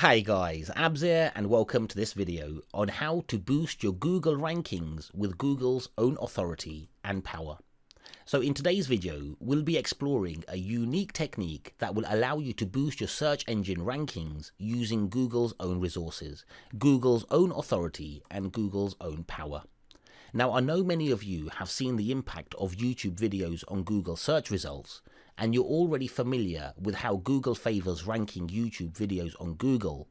Hi guys, Abs here and welcome to this video on how to boost your Google rankings with Google's own authority and power. So in today's video, we'll be exploring a unique technique that will allow you to boost your search engine rankings using Google's own resources, Google's own authority and Google's own power. Now, I know many of you have seen the impact of YouTube videos on Google search results, and you're already familiar with how Google favors ranking YouTube videos on Google.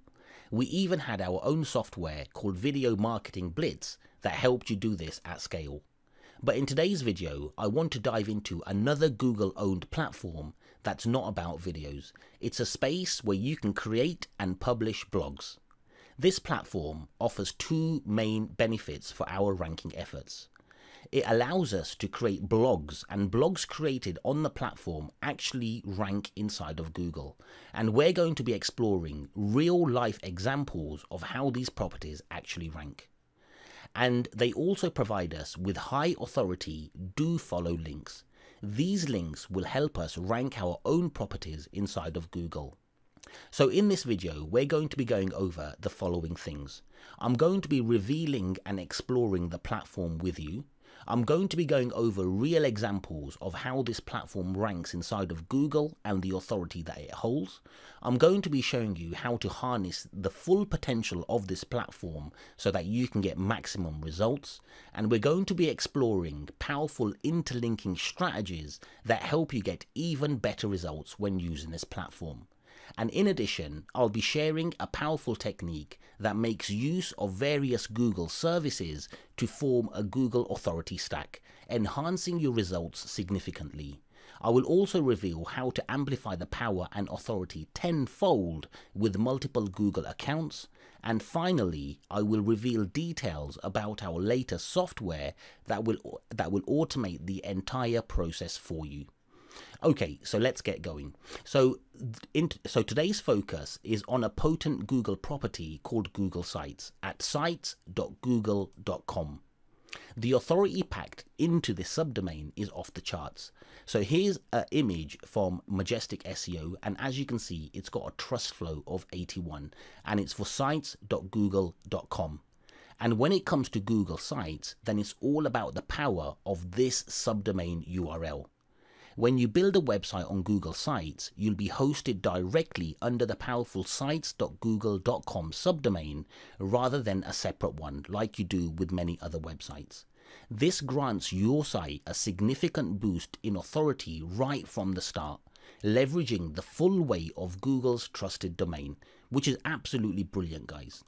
We even had our own software called Video Marketing Blitz that helped you do this at scale. But in today's video, I want to dive into another Google-owned platform that's not about videos. It's a space where you can create and publish blogs. This platform offers two main benefits for our ranking efforts. It allows us to create blogs, and blogs created on the platform actually rank inside of Google. And we're going to be exploring real-life examples of how these properties actually rank. And they also provide us with high authority do follow links. These links will help us rank our own properties inside of Google. So in this video, we're going to be going over the following things. I'm going to be revealing and exploring the platform with you. I'm going to be going over real examples of how this platform ranks inside of Google and the authority that it holds. I'm going to be showing you how to harness the full potential of this platform so that you can get maximum results. And we're going to be exploring powerful interlinking strategies that help you get even better results when using this platform. And in addition, I'll be sharing a powerful technique that makes use of various Google services to form a Google authority stack, enhancing your results significantly. I will also reveal how to amplify the power and authority tenfold with multiple Google accounts. And finally, I will reveal details about our latest software that will automate the entire process for you. Okay, so let's get going. So today's focus is on a potent Google property called Google Sites at sites.google.com. The authority packed into this subdomain is off the charts. So here's an image from Majestic SEO, and as you can see, it's got a trust flow of 81, and it's for sites.google.com. And when it comes to Google Sites, then it's all about the power of this subdomain URL. When you build a website on Google Sites, you'll be hosted directly under the powerful sites.google.com subdomain rather than a separate one like you do with many other websites. This grants your site a significant boost in authority right from the start, leveraging the full weight of Google's trusted domain, which is absolutely brilliant, guys.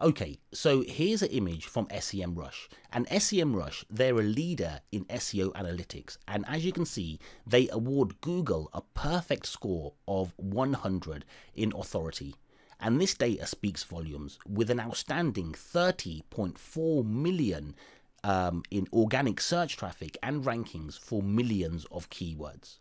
Okay, so here's an image from SEMrush, and SEMrush, they're a leader in SEO analytics, and as you can see, they award Google a perfect score of 100 in authority. And this data speaks volumes, with an outstanding 30.4 million in organic search traffic and rankings for millions of keywords.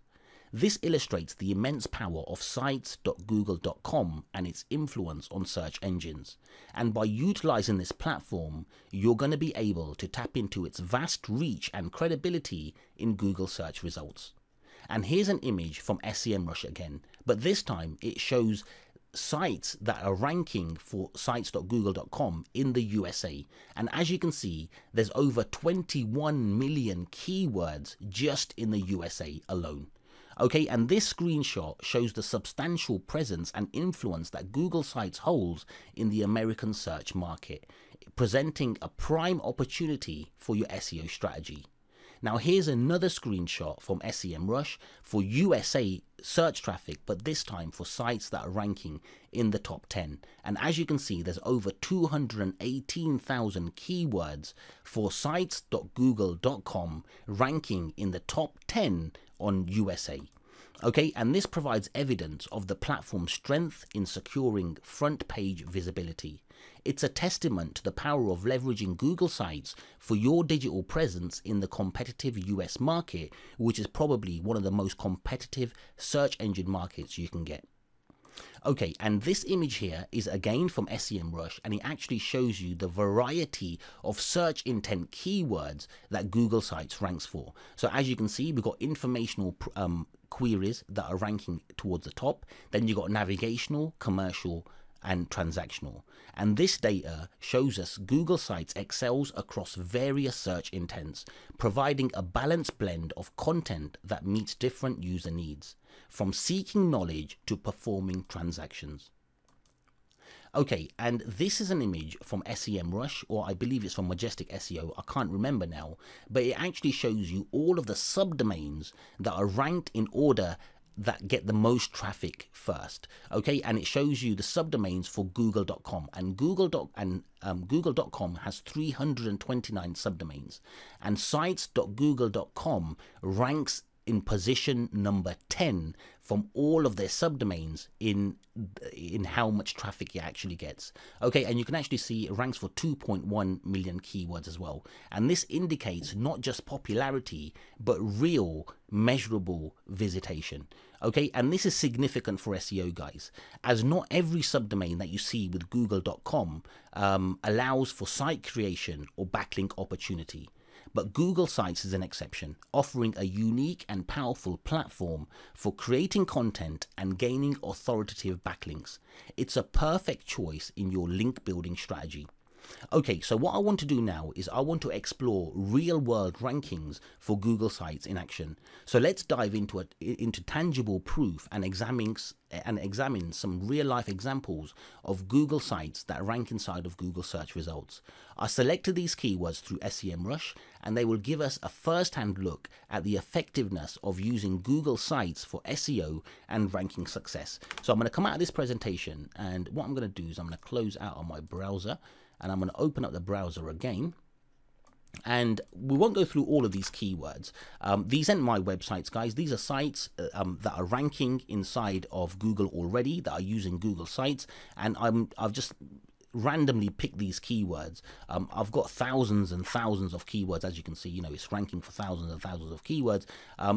This illustrates the immense power of sites.google.com and its influence on search engines. And by utilizing this platform, you're going to be able to tap into its vast reach and credibility in Google search results. And here's an image from SEMrush again, but this time it shows sites that are ranking for sites.google.com in the USA. And as you can see, there's over 21 million keywords just in the USA alone. Okay, and this screenshot shows the substantial presence and influence that Google Sites holds in the American search market, presenting a prime opportunity for your SEO strategy. Now here's another screenshot from SEMrush for USA search traffic, but this time for sites that are ranking in the top 10. And as you can see, there's over 218,000 keywords for sites.google.com ranking in the top 10 on USA. Okay, and this provides evidence of the platform's strength in securing front page visibility. It's a testament to the power of leveraging Google Sites for your digital presence in the competitive US market, which is probably one of the most competitive search engine markets you can get. Okay, and this image here is again from SEMrush, and it actually shows you the variety of search intent keywords that Google Sites ranks for. So as you can see, we've got informational queries that are ranking towards the top. Then you've got navigational, commercial, and transactional. And this data shows us Google Sites excels across various search intents, providing a balanced blend of content that meets different user needs, from seeking knowledge to performing transactions. Okay, and this is an image from SEMrush, or I believe it's from Majestic SEO, I can't remember now, but it actually shows you all of the subdomains that are ranked in order that get the most traffic first. Okay, and it shows you the subdomains for google.com, and google.com has 329 subdomains, and sites.google.com ranks in position number 10 from all of their subdomains in how much traffic it actually gets. Okay, and you can actually see it ranks for 2.1 million keywords as well, and this indicates not just popularity but real measurable visitation. Okay, and this is significant for SEO, guys, as not every subdomain that you see with google.com allows for site creation or backlink opportunity. But Google Sites is an exception, offering a unique and powerful platform for creating content and gaining authoritative backlinks. It's a perfect choice in your link building strategy. Okay, so what I want to do now is I want to explore real-world rankings for Google Sites in action. So let's dive into tangible proof and examine some real-life examples of Google Sites that rank inside of Google search results. I selected these keywords through SEMrush, and they will give us a first-hand look at the effectiveness of using Google Sites for SEO and ranking success. So I'm going to come out of this presentation, and what I'm going to do is I'm going to close out on my browser, and I'm going to open up the browser again, and we won't go through all of these keywords. These aren't my websites, guys. These are sites that are ranking inside of Google already, that are using Google Sites, and I've just randomly pick these keywords. I've got thousands and thousands of keywords, as you can see. You know, it's ranking for thousands and thousands of keywords,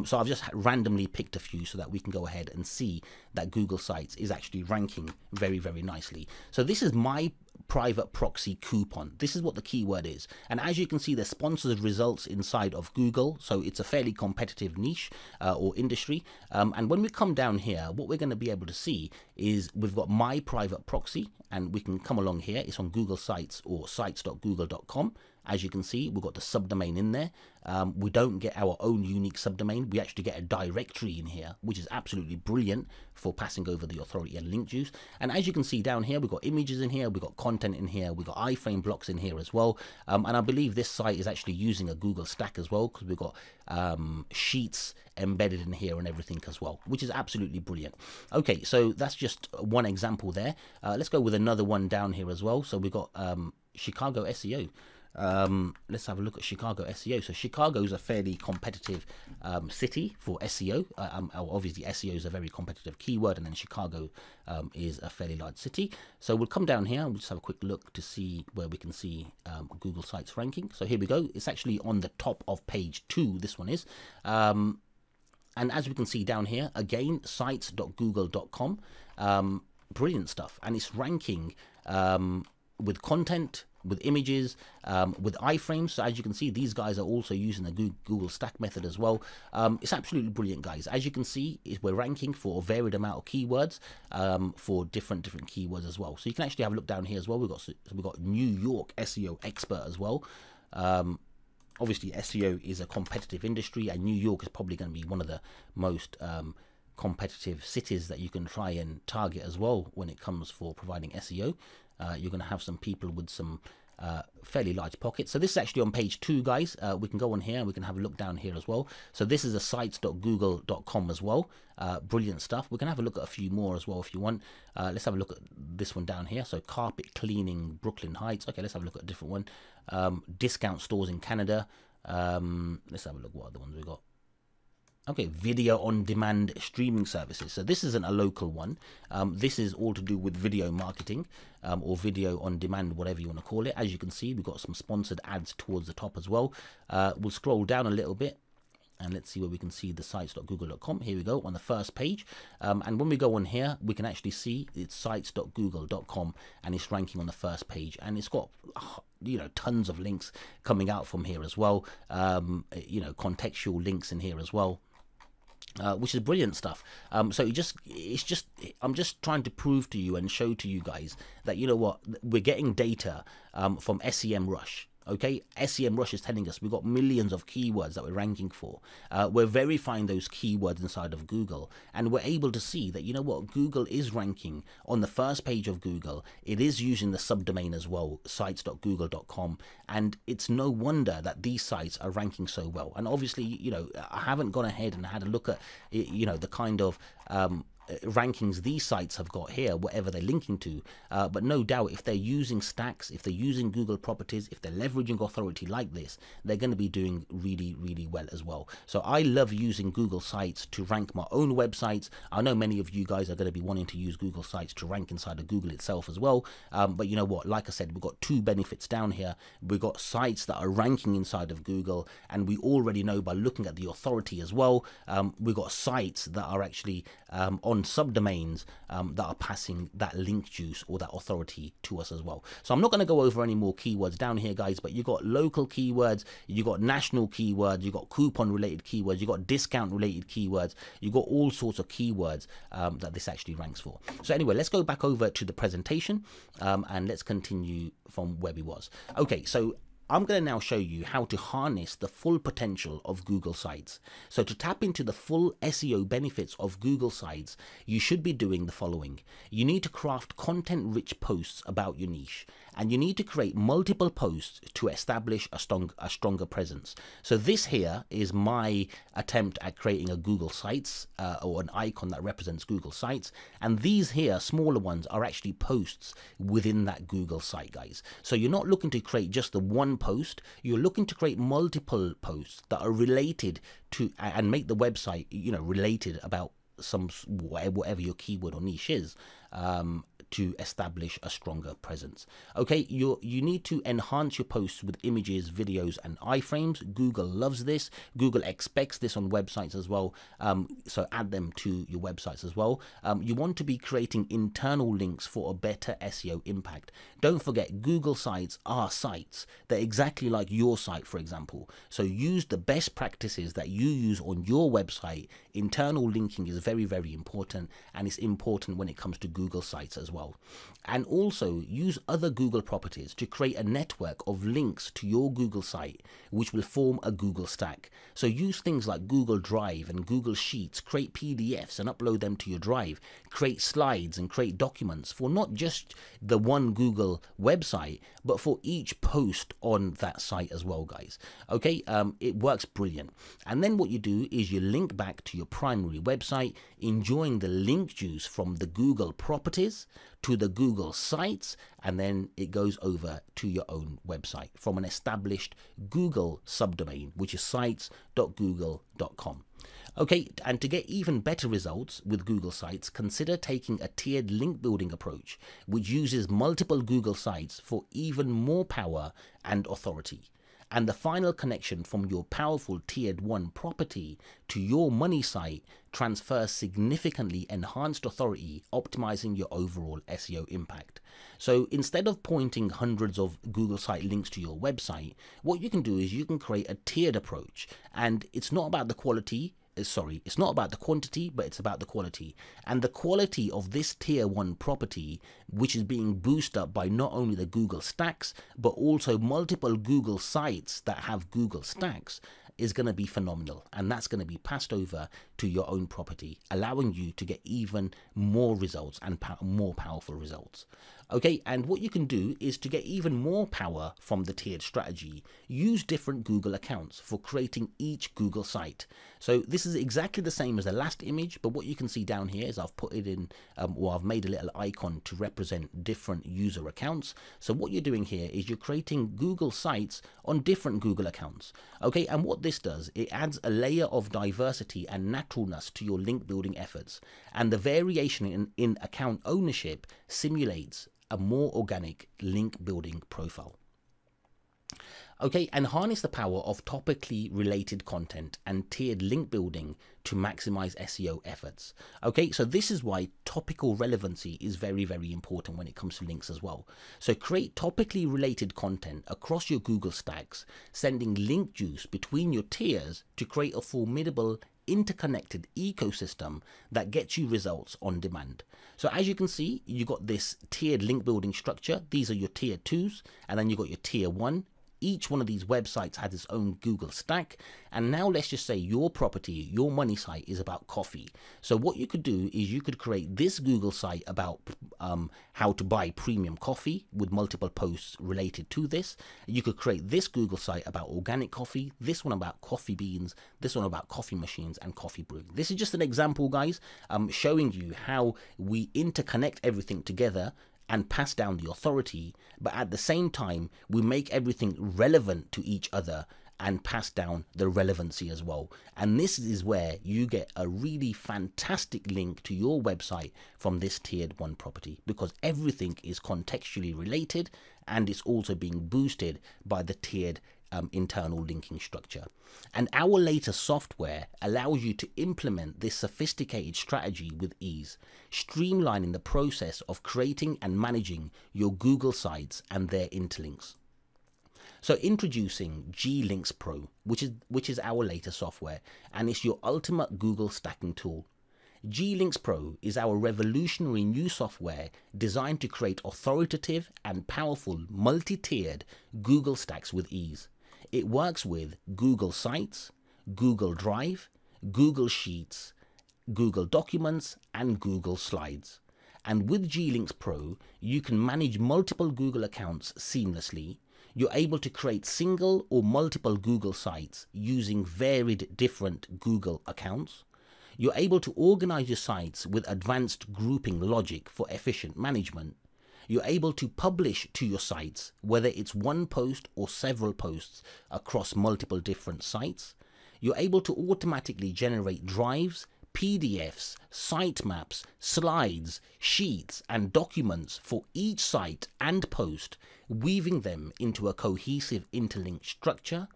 so I've just randomly picked a few so that we can go ahead and see that Google Sites is actually ranking very, very nicely. So this is my private proxy coupon. This is what the keyword is, and as you can see, the sponsored results inside of Google, so it's a fairly competitive niche or industry. And when we come down here, what we're going to be able to see is we've got my private proxy, and we can come along here. It's on Google Sites or sites.google.com. As you can see, we've got the subdomain in there. We don't get our own unique subdomain. We actually get a directory in here, which is absolutely brilliant for passing over the authority and link juice. And as you can see down here, we've got images in here, we've got content in here, we've got iframe blocks in here as well. And I believe this site is actually using a Google Stack as well, because we've got sheets embedded in here and everything as well, which is absolutely brilliant. Okay, so that's just one example there. Let's go with another one down here as well. So we've got Chicago SEO. Let's have a look at Chicago SEO. So Chicago is a fairly competitive city for SEO. Obviously SEO is a very competitive keyword, and then Chicago is a fairly large city. So we'll come down here and we'll just have a quick look to see where we can see Google Sites ranking. So here we go. It's actually on the top of page 2. This one is. And as we can see down here, again, sites.google.com, brilliant stuff. And it's ranking with content, with images, with iframes. So as you can see, these guys are also using the Google Stack method as well. It's absolutely brilliant, guys. As you can see, we're ranking for a varied amount of keywords, for different keywords as well. So you can actually have a look down here as well. We've got New York SEO expert as well. Obviously, SEO is a competitive industry, and New York is probably going to be one of the most competitive cities that you can try and target as well when it comes for providing SEO. You're going to have some people with some fairly large pockets. So this is actually on page 2, guys. We can go on here and we can have a look down here as well. So this is a sites.google.com as well. Brilliant stuff. We can have a look at a few more as well if you want. Let's have a look at this one down here. So carpet cleaning, Brooklyn Heights. Okay, let's have a look at a different one. Discount stores in Canada. Let's have a look what other ones we got. Okay, video on demand streaming services. So this isn't a local one. This is all to do with video marketing, or video on demand, whatever you want to call it. As you can see, we've got some sponsored ads towards the top as well. We'll scroll down a little bit and let's see where we can see the sites.google.com. Here we go on the first page. And when we go on here, we can actually see it's sites.google.com, and it's ranking on the first page, and it's got tons of links coming out from here as well. Contextual links in here as well. which is brilliant stuff. So I'm just trying to prove to you and show to you guys that, you know what, we're getting data from SEMrush. Okay, SEMrush is telling us we've got millions of keywords that we're ranking for. We're verifying those keywords inside of Google, and we're able to see that, you know what, Google is ranking on the first page of Google. It is using the subdomain as well, sites.google.com, and it's no wonder that these sites are ranking so well. And obviously, you know, I haven't gone ahead and had a look at, you know, the kind of rankings these sites have got here, whatever they're linking to, but no doubt if they're using stacks, if they're using Google properties, if they're leveraging authority like this, they're going to be doing really well as well. So I love using Google sites to rank my own websites. I know many of you guys are going to be wanting to use Google sites to rank inside of Google itself as well, but you know what, like I said, we've got two benefits down here. We've got sites that are ranking inside of Google, and we already know by looking at the authority as well, we've got sites that are actually on subdomains that are passing that link juice or that authority to us as well. So I'm not going to go over any more keywords down here, guys, but you got local keywords, you got national keywords, you got coupon related keywords, you got discount related keywords, you got all sorts of keywords that this actually ranks for. So anyway, let's go back over to the presentation and let's continue from where we was. Okay, so I'm going to now show you how to harness the full potential of Google Sites. So to tap into the full SEO benefits of Google Sites, you should be doing the following. You need to craft content-rich posts about your niche, and you need to create multiple posts to establish a stronger presence. So this here is my attempt at creating a Google Sites or an icon that represents Google Sites, and these here, smaller ones, are actually posts within that Google site, guys. So you're not looking to create just the one post, you're looking to create multiple posts that are related to and make the website, you know, related about some whatever your keyword or niche is, to establish a stronger presence. Okay, you need to enhance your posts with images, videos, and iframes. Google loves this. Google expects this on websites as well. So add them to your websites as well. You want to be creating internal links for a better SEO impact. Don't forget, Google sites are sites. They're exactly like your site, for example. So use the best practices that you use on your website. Internal linking is very important, and it's important when it comes to Google sites as well. And also use other Google properties to create a network of links to your Google site, which will form a Google stack. So use things like Google Drive and Google Sheets, create PDFs and upload them to your Drive, create slides and create documents for not just the one Google website, but for each post on that site as well, guys. Okay, it works brilliant. And then what you do is you link back to your primary website, enjoying the link juice from the Google properties to the Google sites, and then it goes over to your own website from an established Google subdomain, which is sites.google.com. Okay, and to get even better results with Google Sites, consider taking a tiered link building approach, which uses multiple Google sites for even more power and authority. And the final connection from your powerful tiered 1 property to your money site transfers significantly enhanced authority, optimizing your overall SEO impact. So instead of pointing hundreds of Google site links to your website, what you can do is you can create a tiered approach, and it's not about the quality. It's not about the quantity, but it's about the quality. And the quality of this tier 1 property, which is being boosted up by not only the Google stacks, but also multiple Google sites that have Google stacks, is going to be phenomenal. And that's going to be passed over to your own property, allowing you to get even more results and more powerful results. Okay, and what you can do is to get even more power from the tiered strategy, use different Google accounts for creating each Google site. So this is exactly the same as the last image, but what you can see down here is I've put it in, or I've made a little icon to represent different user accounts. So what you're doing here is you're creating Google sites on different Google accounts. Okay, and what this does, it adds a layer of diversity and naturalness to your link building efforts, and the variation in account ownership simulates a more organic link building profile. Okay, and harness the power of topically related content and tiered link building to maximize SEO efforts. Okay, so this is why topical relevancy is very important when it comes to links as well. So create topically related content across your Google stacks, sending link juice between your tiers to create a formidable interconnected ecosystem that gets you results on demand. So as you can see, you got this tiered link building structure. These are your tier 2s, and then you got your tier 1. Each one of these websites has its own Google stack. And now let's just say your property, your money site is about coffee. So what you could do is you could create this Google site about how to buy premium coffee with multiple posts related to this. You could create this Google site about organic coffee, this one about coffee beans, this one about coffee machines and coffee brewing. This is just an example, guys, showing you how we interconnect everything together and pass down the authority, but at the same time we make everything relevant to each other and pass down the relevancy as well. And this is where you get a really fantastic link to your website from this tiered 1 property, because everything is contextually related and it's also being boosted by the tiered internal linking structure. And our latest software allows you to implement this sophisticated strategy with ease, streamlining the process of creating and managing your Google sites and their interlinks. So introducing G-Links Pro, which is our latest software, and it's your ultimate Google stacking tool. G-Links Pro is our revolutionary new software designed to create authoritative and powerful multi-tiered Google stacks with ease. It works with Google Sites, Google Drive, Google Sheets, Google Documents, and Google Slides. And with G-Links Pro, you can manage multiple Google accounts seamlessly. You're able to create single or multiple Google sites using varied different Google accounts. You're able to organize your sites with advanced grouping logic for efficient management. You're able to publish to your sites, whether it's one post or several posts across multiple different sites. You're able to automatically generate drives, PDFs, sitemaps, slides, sheets, and documents for each site and post, weaving them into a cohesive interlinked structure.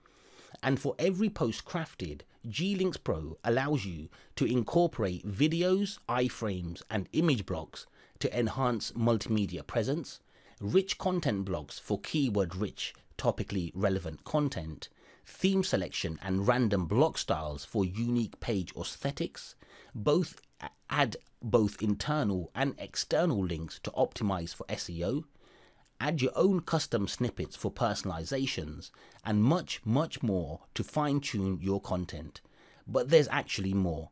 And for every post crafted, G-Links Pro allows you to incorporate videos, iframes, and image blocks to enhance multimedia presence, rich content blocks for keyword-rich, topically relevant content, theme selection and random block styles for unique page aesthetics, add both internal and external links to optimize for SEO, add your own custom snippets for personalizations, and much, much more to fine-tune your content. But there's actually more.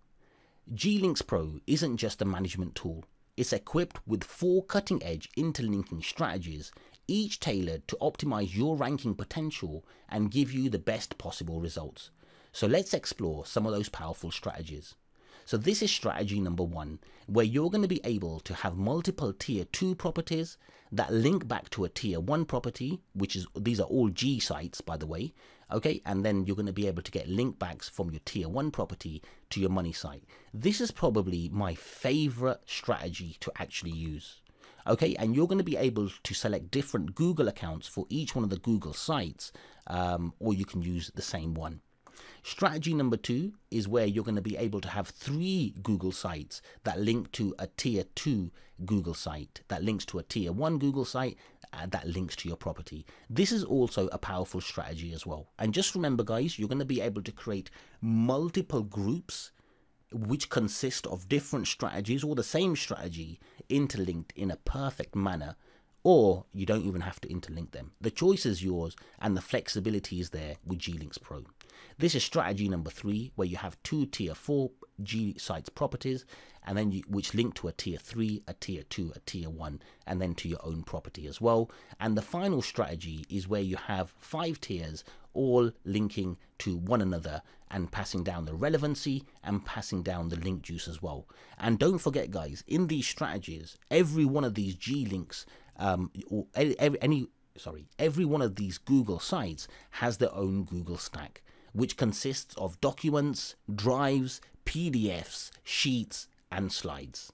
G-Links Pro isn't just a management tool. It's equipped with 4 cutting-edge interlinking strategies, each tailored to optimize your ranking potential and give you the best possible results. So let's explore some of those powerful strategies. So this is strategy number 1, where you're going to be able to have multiple tier 2 properties that link back to a tier 1 property, these are all G sites, by the way. Okay, and then you're going to be able to get link backs from your tier 1 property to your money site. This is probably my favorite strategy to actually use. Okay, and you're going to be able to select different Google accounts for each one of the Google sites, or you can use the same one. Strategy number 2 is where you're going to be able to have 3 Google sites that link to a tier 2 Google site, that links to a tier 1 Google site, that links to your property. This is also a powerful strategy as well. And just remember, guys, you're going to be able to create multiple groups which consist of different strategies or the same strategy interlinked in a perfect manner, or you don't even have to interlink them. The choice is yours and the flexibility is there with G-Links Pro. This is strategy number 3, where you have 2 tier 4 G sites properties, and then which link to a tier 3, a tier 2, a tier 1, and then to your own property as well. And the final strategy is where you have 5 tiers all linking to one another and passing down the relevancy and passing down the link juice as well. And don't forget, guys, in these strategies, every one of these G links every one of these Google sites has their own Google stack, which consists of documents, drives, PDFs, sheets, and slides.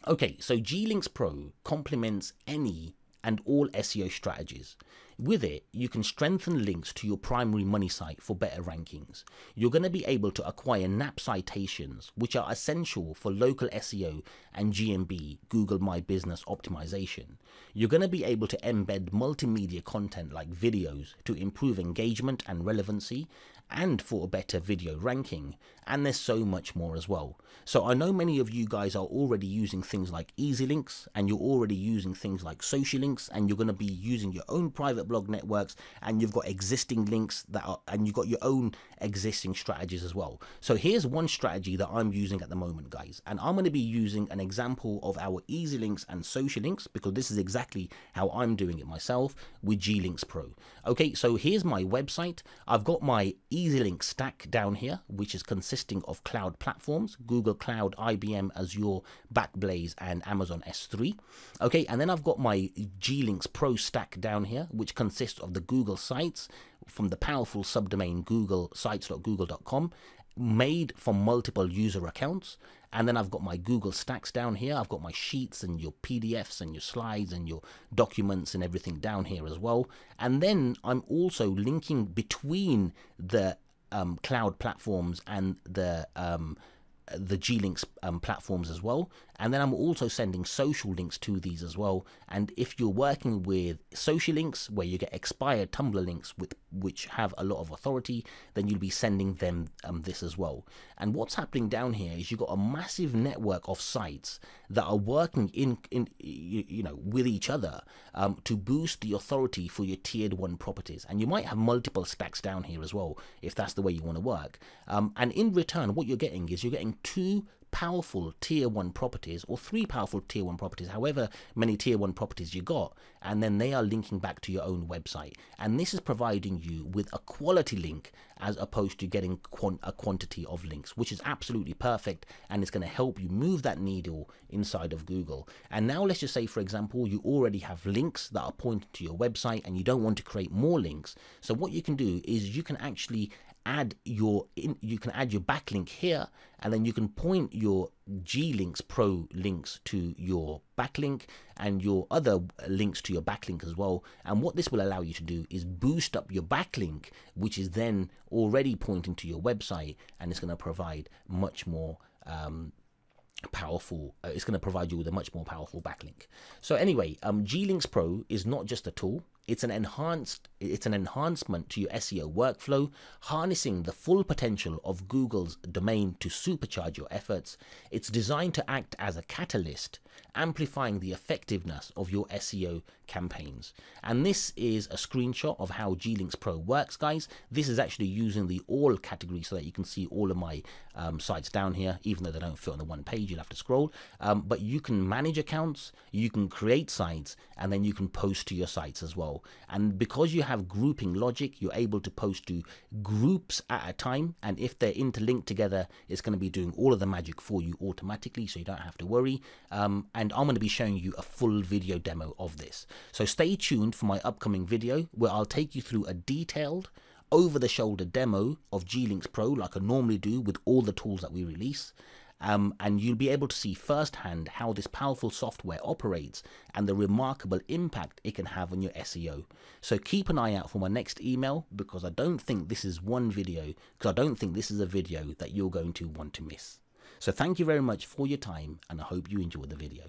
Okay, so G-Links Pro complements any and all SEO strategies. With it, you can strengthen links to your primary money site for better rankings. You're going to be able to acquire NAP citations, which are essential for local SEO and GMB, Google My Business optimization. You're going to be able to embed multimedia content like videos to improve engagement and relevancy. and for a better video ranking. And there's so much more as well. So I know many of you guys are already using things like easy links, and you're already using things like social links, and you're going to be using your own private blog networks, and you've got existing links and you've got your own existing strategies as well. So here's one strategy that I'm using at the moment, guys, and I'm going to be using an example of our easy links and social links, because this is exactly how I'm doing it myself with G-Links Pro. Okay, so here's my website. I've got my easy link stack down here, which is consisting of cloud platforms: Google Cloud, IBM, Azure, Backblaze, and Amazon S3. Okay, and then I've got my G-Links Pro stack down here, which consists of the Google sites from the powerful subdomain Google sites.google.com, made from multiple user accounts. And then I've got my Google stacks down here. I've got my sheets and your PDFs and your slides and your documents and everything down here as well. And then I'm also linking between the cloud platforms and the G-Links platforms as well. And then I'm also sending social links to these as well. And if you're working with social links where you get expired Tumblr links which have a lot of authority, then you'll be sending them this as well. And what's happening down here is you've got a massive network of sites that are working with each other to boost the authority for your tiered 1 properties. And you might have multiple stacks down here as well, if that's the way you want to work. And in return, what you're getting is you're getting 2 powerful tier 1 properties, or 3 powerful tier 1 properties, however many tier 1 properties you got, and then they are linking back to your own website. And this is providing you with a quality link as opposed to getting a quantity of links, which is absolutely perfect, and it's going to help you move that needle inside of Google. And now let's just say, for example, you already have links that are pointing to your website and you don't want to create more links. So what you can do is you can actually add your backlink here, and then you can point your G-Links Pro links to your backlink and your other links to your backlink as well. And what this will allow you to do is boost up your backlink, which is then already pointing to your website, and it's going to provide much more powerful. It's going to provide you with a much more powerful backlink. So anyway, G-Links Pro is not just a tool. It's an enhancement to your SEO workflow, harnessing the full potential of Google's domain to supercharge your efforts. It's designed to act as a catalyst, amplifying the effectiveness of your SEO campaigns. And this is a screenshot of how G-Links Pro works, guys. This is actually using the all category so that you can see all of my sites down here. Even though they don't fit on the one page, you'll have to scroll. But you can manage accounts, you can create sites, and then you can post to your sites as well. And because you have grouping logic, you're able to post to groups at a time, and if they're interlinked together, it's going to be doing all of the magic for you automatically, so you don't have to worry. And I'm going to be showing you a full video demo of this, so stay tuned for my upcoming video where I'll take you through a detailed over-the-shoulder demo of G-Links Pro, like I normally do with all the tools that we release. And you'll be able to see firsthand how this powerful software operates and the remarkable impact it can have on your SEO. So keep an eye out for my next email, because I don't think this is a video that you're going to want to miss. So thank you very much for your time, and I hope you enjoyed the video.